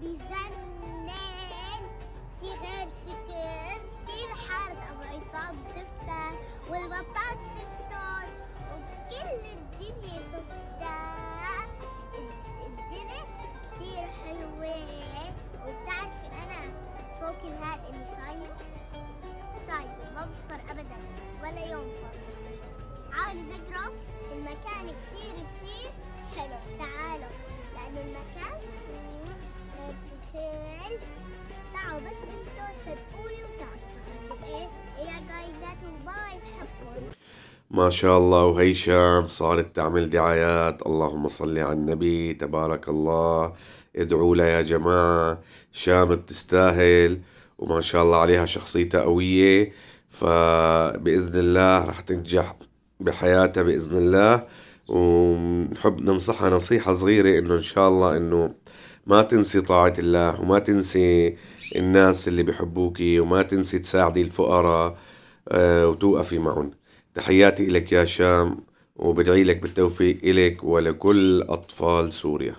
بيجنن، في غير شكل كتير حار. أبو عصام سفتة والبطاط سفتون وكل الدنيا سفتة. الدنيا كتير حلوة. وبتعرفي أنا فوق الهاد إني صايمة ما بفطر أبدا ولا يوم فاضي. تعالوا زقرف، المكان كتير حلو. تعالوا لأنه المكان غير شكل. تعالوا بس انتوا صدقوني وتعالوا. ايه يا جايزات وباي، بحبكم. ما شاء الله. وهيشام صارت تعمل دعايات، اللهم صل على النبي، تبارك الله. ادعوا لها يا جماعة، شام بتستاهل، وما شاء الله عليها شخصيتها قوية، فبإذن الله رح تنجح بحياتها بإذن الله. ونحب ننصحها نصيحة صغيرة، إنه إن شاء الله إنه ما تنسي طاعة الله، وما تنسي الناس اللي بحبوكي، وما تنسي تساعدي الفقراء، وتوقفي معهم. تحياتي إلك يا شام، وبدعي لك بالتوفيق إلك ولكل أطفال سوريا.